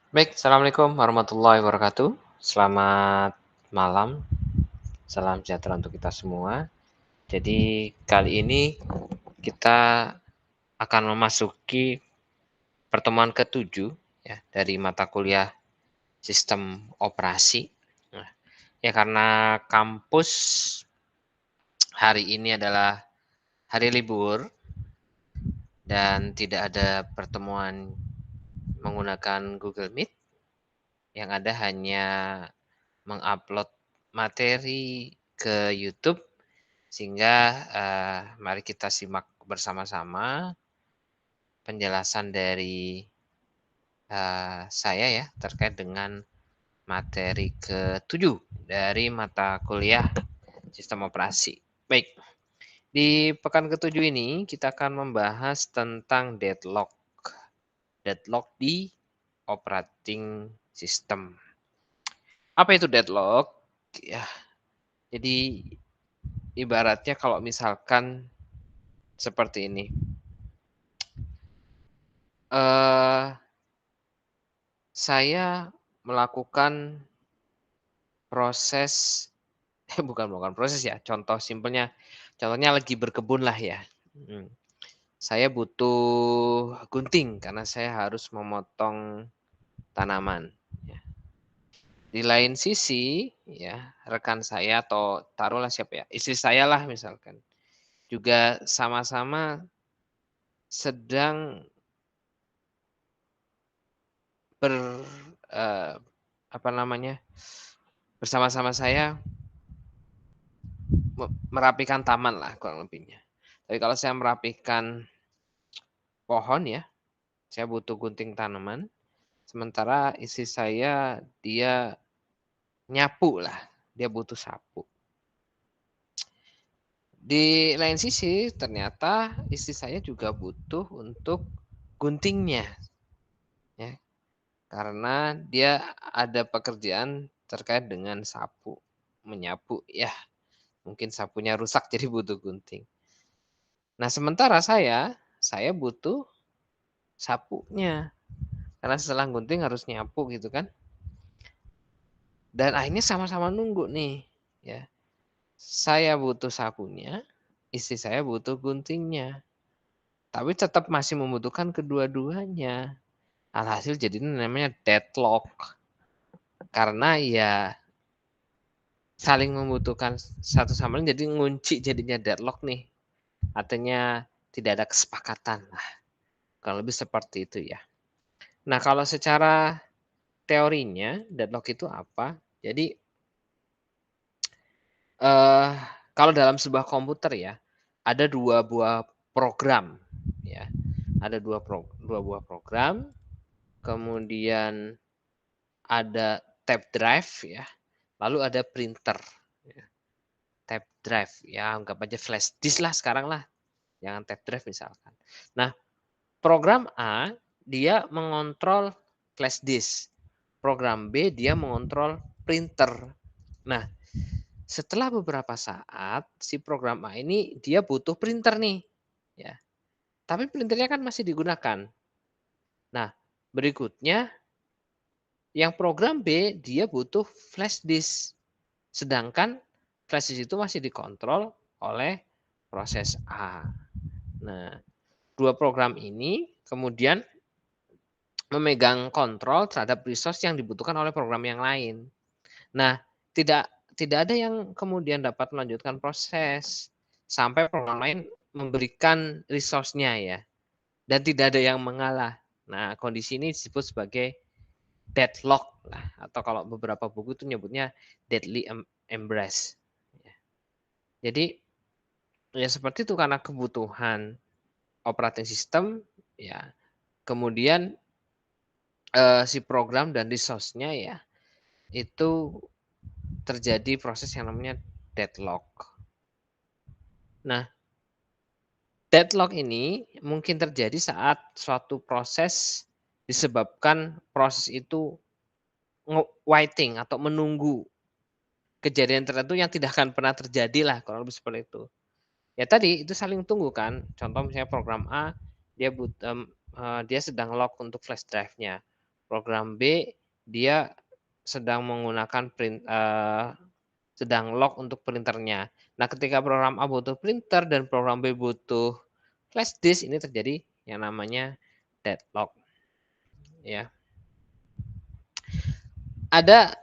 Baik, assalamualaikum warahmatullahi wabarakatuh. Selamat malam, salam sejahtera untuk kita semua. Jadi kali ini kita akan memasuki pertemuan ke-7 ya dari mata kuliah sistem operasi. Nah, ya karena kampus hari ini adalah hari libur dan tidak ada pertemuan menggunakan Google Meet, yang ada hanya mengupload materi ke YouTube sehingga mari kita simak bersama-sama penjelasan dari saya ya terkait dengan materi ke-7 dari mata kuliah sistem operasi. Baik, di pekan ke-7 ini kita akan membahas tentang deadlock. Deadlock di operating system. Apa itu deadlock? Ya, jadi ibaratnya kalau misalkan seperti ini. Saya melakukan proses bukan proses ya, contoh simpelnya, contohnya lagi berkebun lah ya. Saya butuh gunting karena saya harus memotong tanaman, ya. Di lain sisi ya, rekan saya atau taruhlah siapa ya, istri saya lah misalkan, juga sama-sama sedang ber eee, apa namanya, bersama-sama saya merapikan taman lah kurang lebihnya. Tapi kalau saya merapikan pohon ya, saya butuh gunting tanaman, sementara istri saya dia nyapu lah, dia butuh sapu. Di lain sisi ternyata istri saya juga butuh untuk guntingnya ya, karena dia ada pekerjaan terkait dengan sapu, menyapu ya, mungkin sapunya rusak jadi butuh gunting. Nah sementara saya butuh sapunya, karena setelah gunting harus nyapu gitu kan. Dan akhirnya sama-sama nunggu nih, ya. Saya butuh sapunya, istri saya butuh guntingnya. Tapi tetap masih membutuhkan kedua-duanya. Alhasil jadinya namanya deadlock. Karena ya saling membutuhkan satu sama lain jadi ngunci jadinya deadlock nih. Artinya tidak ada kesepakatan. Nah, kalau lebih seperti itu ya. Nah, kalau secara teorinya deadlock itu apa? Jadi Eee, kalau dalam sebuah komputer ya, ada 2 buah program ya, ada 2 buah program, kemudian ada tape drive ya, lalu ada printer ya. Tape drive ya anggap aja flash disk lah sekarang lah, jangan tape drive misalkan. Nah, program A dia mengontrol flash disk, program B dia mengontrol printer. Nah, setelah beberapa saat, si program A ini dia butuh printer nih, ya. Tapi printernya kan masih digunakan. Nah, berikutnya yang program B dia butuh flash disk. Sedangkan flash disk itu masih dikontrol oleh proses A. Nah, 2 program ini kemudian memegang kontrol terhadap resource yang dibutuhkan oleh program yang lain. Nah, tidak tidak ada yang kemudian dapat melanjutkan proses sampai program lain memberikan resource-nya ya, dan tidak ada yang mengalah. Nah, kondisi ini disebut sebagai deadlock lah, atau kalau beberapa buku itu nyebutnya deadly embrace. Ya. Jadi ya seperti itu karena kebutuhan operating system ya, kemudian si program dan resource-nya ya itu terjadi proses yang namanya deadlock. Nah, deadlock ini mungkin terjadi saat suatu proses disebabkan proses itu waiting atau menunggu kejadian tertentu yang tidak akan pernah terjadi lah, kalau lebih seperti itu. Ya tadi itu saling tunggu kan. Contoh misalnya program A dia dia sedang lock untuk flash drive-nya. Program B dia sedang menggunakan sedang lock untuk printernya. Nah, ketika program A butuh printer dan program B butuh flash disk, ini terjadi yang namanya deadlock, ya. Ada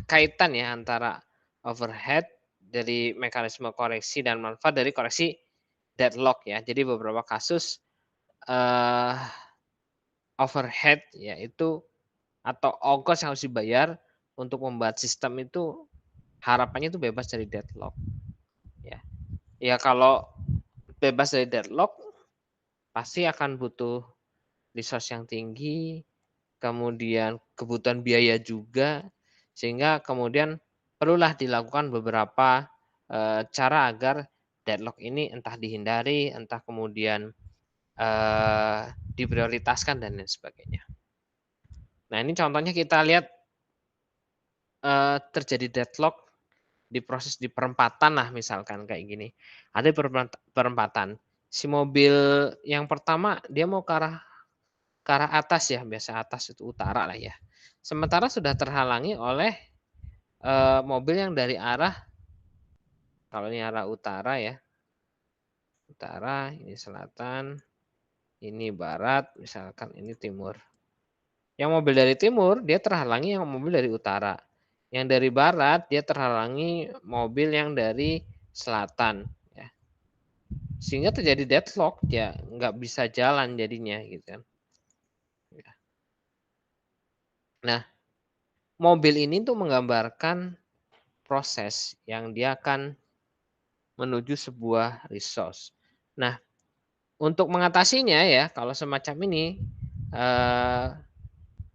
kaitan ya antara overhead dari mekanisme koreksi dan manfaat dari koreksi deadlock ya. Jadi beberapa kasus eh, overhead yaitu atau ongkos yang harus dibayar untuk membuat sistem itu harapannya itu bebas dari deadlock ya. Ya kalau bebas dari deadlock pasti akan butuh resource yang tinggi, kemudian kebutuhan biaya juga, sehingga kemudian perlulah dilakukan beberapa cara agar deadlock ini entah dihindari, entah kemudian diprioritaskan dan lain sebagainya. Nah ini contohnya kita lihat terjadi deadlock di proses di perempatan lah misalkan kayak gini. Ada perempatan. Si mobil yang pertama dia mau ke arah atas ya, biasa atas itu utara lah ya. Sementara sudah terhalangi oleh mobil yang dari arah, kalau ini arah utara ya, utara, ini selatan, ini barat, misalkan ini timur. Yang mobil dari timur dia terhalangi yang mobil dari utara. Yang dari barat dia terhalangi mobil yang dari selatan. Ya. Sehingga terjadi deadlock, ya nggak bisa jalan jadinya gitu kan. Ya. Nah, mobil ini tuh menggambarkan proses yang dia akan menuju sebuah resource. Nah, untuk mengatasinya ya, kalau semacam ini,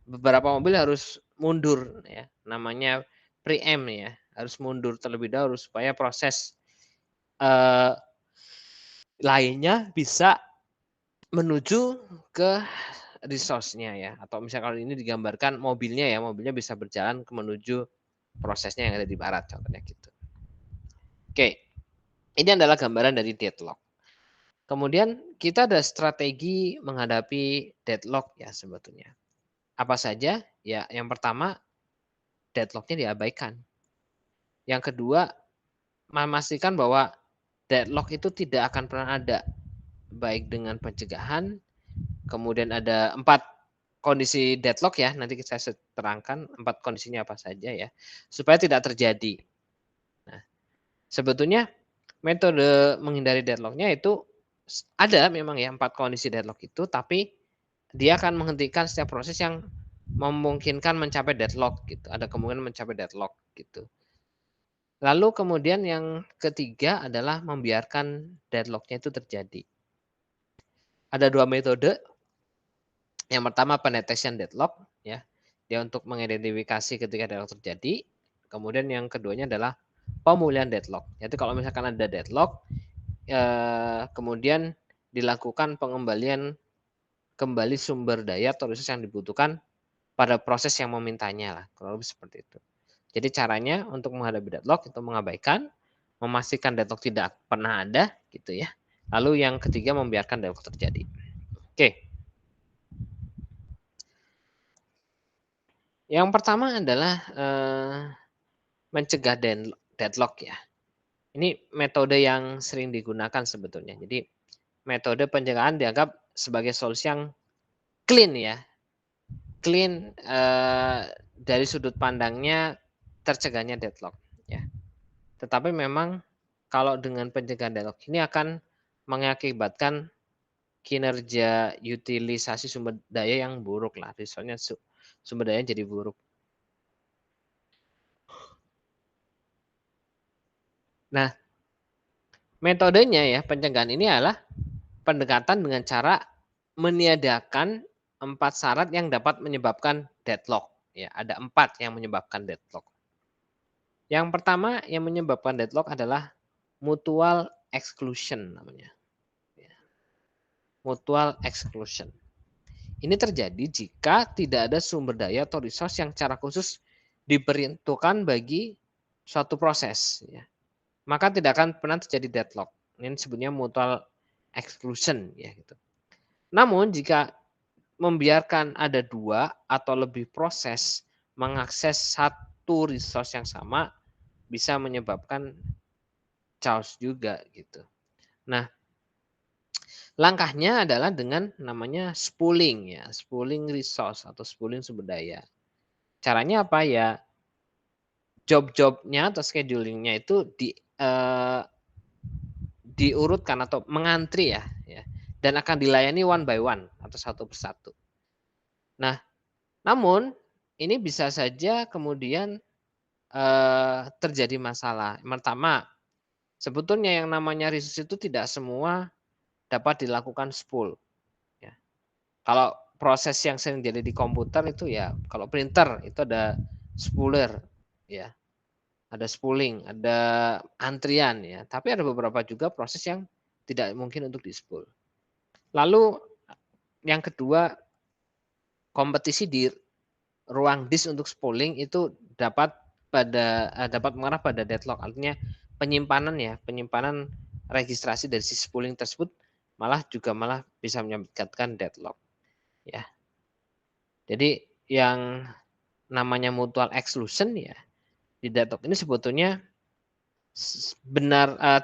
beberapa mobil harus mundur ya, namanya preempt ya, harus mundur terlebih dahulu supaya proses lainnya bisa menuju ke resource-nya ya, atau misalnya kalau ini digambarkan mobilnya ya, mobilnya bisa berjalan menuju prosesnya yang ada di barat contohnya gitu. Oke, ini adalah gambaran dari deadlock. Kemudian kita ada strategi menghadapi deadlock ya sebetulnya. Apa saja? Ya, yang pertama deadlock-nya diabaikan. Yang kedua, memastikan bahwa deadlock itu tidak akan pernah ada, baik dengan pencegahan, kemudian ada 4 kondisi deadlock ya, nanti saya terangkan 4 kondisinya apa saja ya, supaya tidak terjadi. Nah, sebetulnya metode menghindari deadlock-nya itu ada memang ya 4 kondisi deadlock itu, tapi dia akan menghentikan setiap proses yang memungkinkan mencapai deadlock gitu, ada kemungkinan mencapai deadlock gitu. Lalu kemudian yang ketiga adalah membiarkan deadlock-nya itu terjadi. Ada 2 metode. Yang pertama pendetection deadlock ya. Dia untuk mengidentifikasi ketika deadlock terjadi. Kemudian yang keduanya adalah pemulihan deadlock. Jadi kalau misalkan ada deadlock kemudian dilakukan pengembalian kembali sumber daya atau resource yang dibutuhkan pada proses yang memintanya lah, kurang lebih seperti itu. Jadi caranya untuk menghadapi deadlock itu mengabaikan, memastikan deadlock tidak pernah ada gitu ya. Lalu yang ketiga membiarkan deadlock terjadi. Oke. Yang pertama adalah mencegah deadlock ya. Ini metode yang sering digunakan sebetulnya. Jadi metode pencegahan dianggap sebagai solusi yang clean ya. Clean dari sudut pandangnya tercegahnya deadlock ya. Tetapi memang kalau dengan pencegahan deadlock ini akan mengakibatkan kinerja utilisasi sumber daya yang buruk lah, misalnya sumber daya jadi buruk. Nah, metodenya ya pencegahan ini adalah pendekatan dengan cara meniadakan 4 syarat yang dapat menyebabkan deadlock. Ya, ada 4 yang menyebabkan deadlock. Yang pertama yang menyebabkan deadlock adalah mutual exclusion namanya. Mutual exclusion. Ini terjadi jika tidak ada sumber daya atau resource yang secara khusus diperuntukkan bagi suatu proses. Ya. Maka tidak akan pernah terjadi deadlock. Ini sebutnya mutual exclusion. Ya, gitu. Namun jika membiarkan ada 2 atau lebih proses mengakses satu resource yang sama bisa menyebabkan chaos juga gitu. Nah, langkahnya adalah dengan namanya spooling ya, spooling resource atau spooling sumber daya. Caranya apa ya? Job-jobnya atau schedulingnya itu diurutkan atau mengantri ya, dan akan dilayani one by one atau satu persatu. Nah, namun ini bisa saja kemudian terjadi masalah. Pertama, sebetulnya yang namanya research itu tidak semua dapat dilakukan spool. Ya. Kalau proses yang sering jadi di komputer itu ya, kalau printer itu ada spooler, ya, ada spooling, ada antrian ya. Tapi ada beberapa juga proses yang tidak mungkin untuk di spool. Lalu yang kedua, kompetisi di ruang disk untuk spooling itu dapat mengarah pada deadlock. Artinya penyimpanan registrasi dari si spooling tersebut malah bisa menyebabkan deadlock ya. Jadi yang namanya mutual exclusion ya di deadlock ini sebetulnya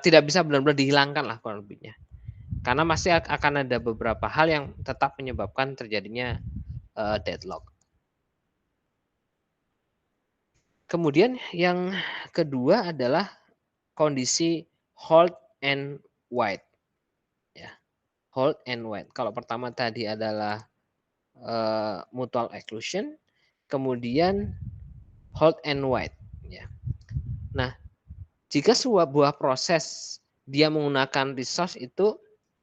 tidak bisa benar-benar dihilangkan lah kurang lebihnya. Karena masih akan ada beberapa hal yang tetap menyebabkan terjadinya deadlock. Kemudian yang kedua adalah kondisi hold and wait. Ya, hold and wait. Kalau pertama tadi adalah mutual exclusion, kemudian hold and wait. Ya. Nah, jika sebuah proses dia menggunakan resource itu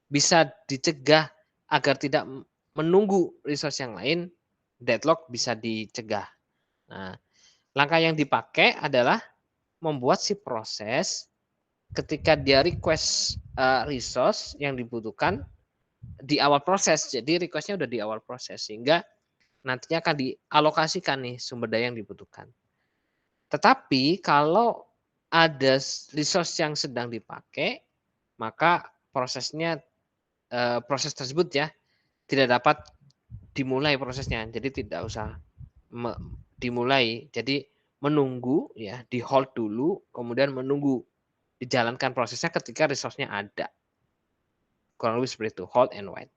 bisa dicegah agar tidak menunggu resource yang lain, deadlock bisa dicegah. Nah, langkah yang dipakai adalah membuat si proses ketika dia request resource yang dibutuhkan di awal proses. Jadi requestnya udah di awal proses sehingga nantinya akan dialokasikan nih sumber daya yang dibutuhkan. Tetapi kalau ada resource yang sedang dipakai, maka proses tersebut ya tidak dapat dimulai prosesnya. Jadi tidak usah dimulai. Jadi menunggu ya, di hold dulu, kemudian menunggu dijalankan prosesnya ketika resource-nya ada. Kurang lebih seperti itu, hold and wait.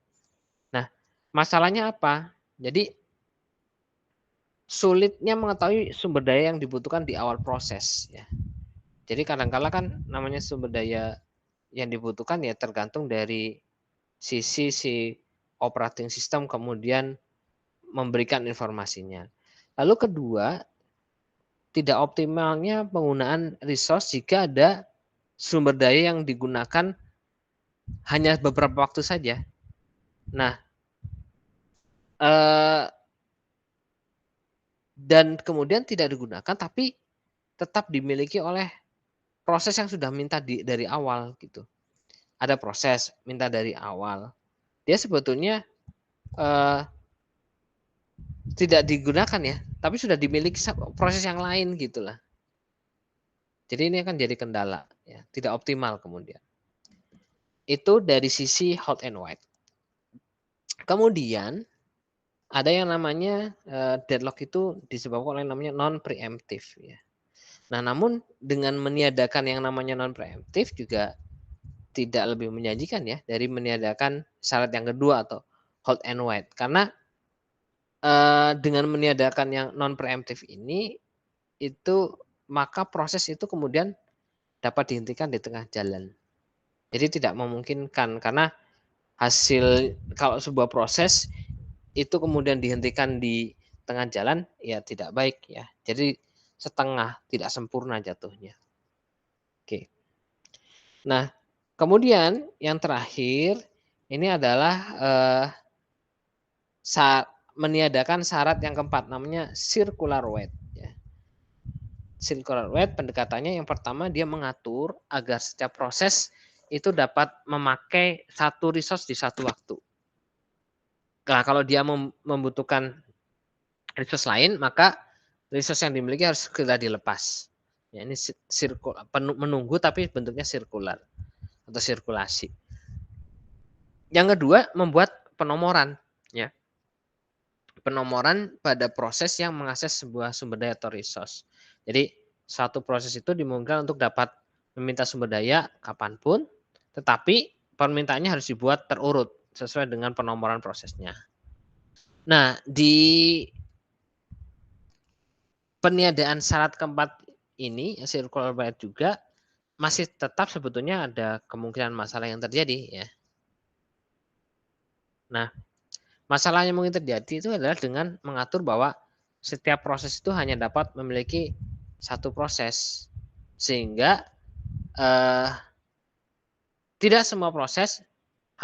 Nah, masalahnya apa? Jadi sulitnya mengetahui sumber daya yang dibutuhkan di awal proses ya. Jadi kadang-kala kan namanya sumber daya yang dibutuhkan ya tergantung dari sisi si operating system kemudian memberikan informasinya. Lalu kedua, tidak optimalnya penggunaan resource jika ada sumber daya yang digunakan hanya beberapa waktu saja. Nah, dan kemudian tidak digunakan tapi tetap dimiliki oleh proses yang sudah minta dari awal gitu. Ada proses minta dari awal. Dia sebetulnya tidak digunakan ya, tapi sudah dimiliki proses yang lain gitulah. Jadi ini akan jadi kendala ya, tidak optimal kemudian. Itu dari sisi hot and wait. Kemudian ada yang namanya deadlock itu disebabkan oleh namanya non preemptive ya. Nah, namun dengan meniadakan yang namanya non preemptive juga tidak lebih menjanjikan ya dari meniadakan syarat yang kedua atau hold and wait. Karena dengan meniadakan yang non preemptive ini itu maka proses itu kemudian dapat dihentikan di tengah jalan. Jadi tidak memungkinkan karena hasil kalau sebuah proses itu kemudian dihentikan di tengah jalan ya tidak baik ya. Jadi setengah, tidak sempurna jatuhnya. Oke. Nah, kemudian yang terakhir ini adalah meniadakan syarat yang keempat namanya circular wait ya. Circular wait pendekatannya yang pertama dia mengatur agar setiap proses itu dapat memakai satu resource di satu waktu. Nah, kalau dia membutuhkan resource lain, maka resource yang dimiliki harus segera dilepas. Ya, ini menunggu tapi bentuknya sirkular atau sirkulasi. Yang kedua, membuat penomoran. Ya. penomoran pada proses yang mengakses sebuah sumber daya atau resource. Jadi suatu proses itu dimungkinkan untuk dapat meminta sumber daya kapanpun, tetapi permintaannya harus dibuat terurut sesuai dengan penomoran prosesnya. Nah, di peniadaan syarat keempat ini, circular byte juga masih tetap sebetulnya ada kemungkinan masalah yang terjadi ya. Nah, masalah yang mungkin terjadi itu adalah dengan mengatur bahwa setiap proses itu hanya dapat memiliki satu proses, sehingga tidak semua proses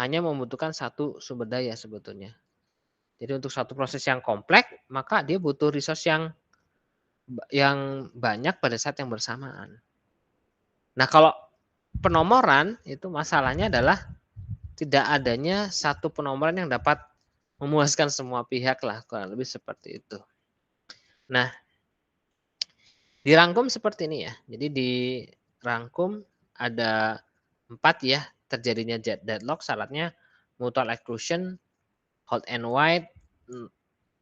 hanya membutuhkan satu sumber daya sebetulnya. Jadi untuk satu proses yang kompleks, maka dia butuh resource yang banyak pada saat yang bersamaan. Nah, kalau penomoran itu masalahnya adalah tidak adanya satu penomoran yang dapat memuaskan semua pihak lah, kurang lebih seperti itu. Nah, dirangkum seperti ini ya. Jadi dirangkum ada 4 ya terjadinya deadlock, syaratnya mutual exclusion, hot and wide,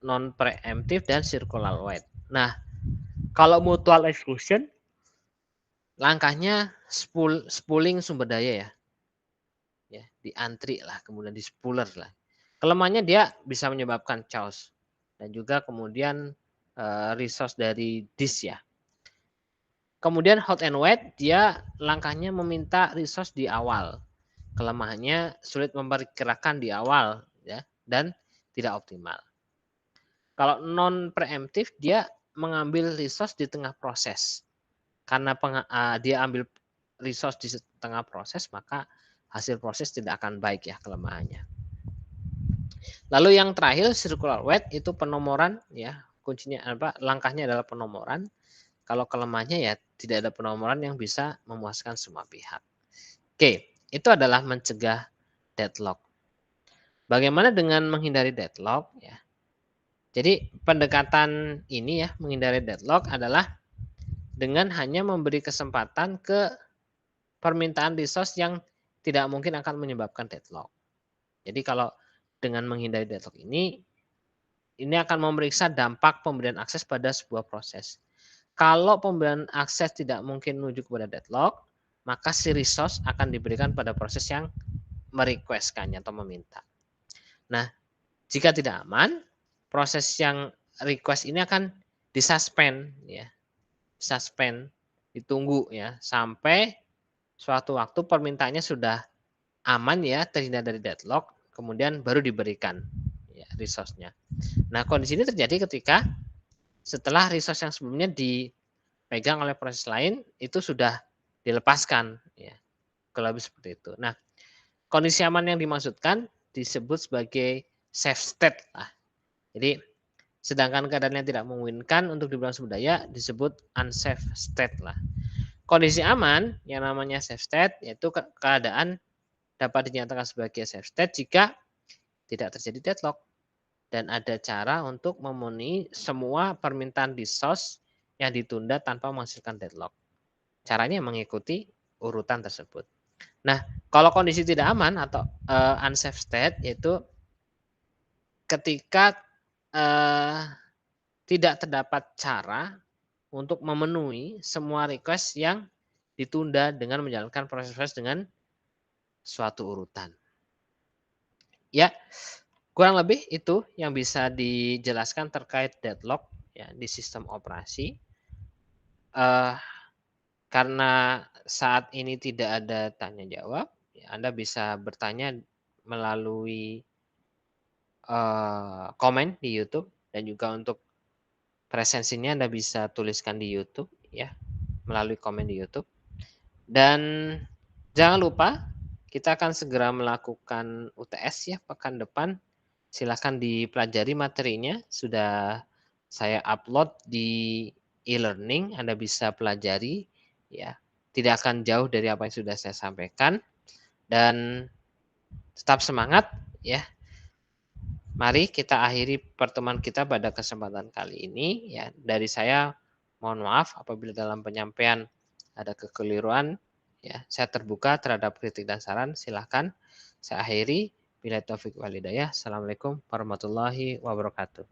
non preemptive dan circular wide. Nah, kalau mutual exclusion langkahnya spooling sumber daya ya. Ya, diantri lah, kemudian di spooler lah. Kelemahannya dia bisa menyebabkan chaos dan juga kemudian resource dari disk ya. Kemudian hot and wait dia langkahnya meminta resource di awal. Kelemahannya sulit memperkirakan di awal ya dan tidak optimal. Kalau non preemptive dia mengambil resource di tengah proses. Karena dia ambil resource di tengah proses maka hasil proses tidak akan baik ya kelemahannya. Lalu yang terakhir circular wait itu penomoran ya. Kuncinya apa? Langkahnya adalah penomoran. Kalau kelemahannya ya tidak ada penomoran yang bisa memuaskan semua pihak. Oke, itu adalah mencegah deadlock. Bagaimana dengan menghindari deadlock ya? Jadi pendekatan ini ya menghindari deadlock adalah dengan hanya memberi kesempatan ke permintaan resource yang tidak mungkin akan menyebabkan deadlock. Jadi kalau dengan menghindari deadlock ini akan memeriksa dampak pemberian akses pada sebuah proses. Kalau pemberian akses tidak mungkin menuju kepada deadlock, maka si resource akan diberikan pada proses yang merequestkannya atau meminta. Nah, jika tidak aman, proses yang request ini akan disuspend ya. Suspend, ditunggu ya sampai suatu waktu permintaannya sudah aman ya, terhindar dari deadlock, kemudian baru diberikan ya resource-nya. Nah, kondisi ini terjadi ketika setelah resource yang sebelumnya dipegang oleh proses lain itu sudah dilepaskan ya. Kalau lebih seperti itu. Nah, kondisi aman yang dimaksudkan disebut sebagai safe state lah. Jadi sedangkan keadaan yang tidak memungkinkan untuk dibilang sumber daya disebut unsafe state lah. Kondisi aman yang namanya safe state yaitu keadaan dapat dinyatakan sebagai safe state jika tidak terjadi deadlock dan ada cara untuk memenuhi semua permintaan resource yang ditunda tanpa menghasilkan deadlock. Caranya mengikuti urutan tersebut. Nah, kalau kondisi tidak aman atau unsafe state yaitu ketika tidak terdapat cara untuk memenuhi semua request yang ditunda dengan menjalankan proses-proses dengan suatu urutan. Ya, kurang lebih itu yang bisa dijelaskan terkait deadlock ya di sistem operasi. Karena saat ini tidak ada tanya jawab, ya Anda bisa bertanya melalui komen di YouTube dan juga untuk presensinya Anda bisa tuliskan di YouTube ya melalui komen di YouTube. Dan jangan lupa kita akan segera melakukan UTS ya pekan depan. Silakan dipelajari materinya, sudah saya upload di e-learning, Anda bisa pelajari ya. Tidak akan jauh dari apa yang sudah saya sampaikan dan tetap semangat ya. Mari kita akhiri pertemuan kita pada kesempatan kali ini ya. Dari saya mohon maaf apabila dalam penyampaian ada kekeliruan ya. Saya terbuka terhadap kritik dan saran, silakan. Saya akhiri. Billahi taufik wal hidayah. Assalamualaikum warahmatullahi wabarakatuh.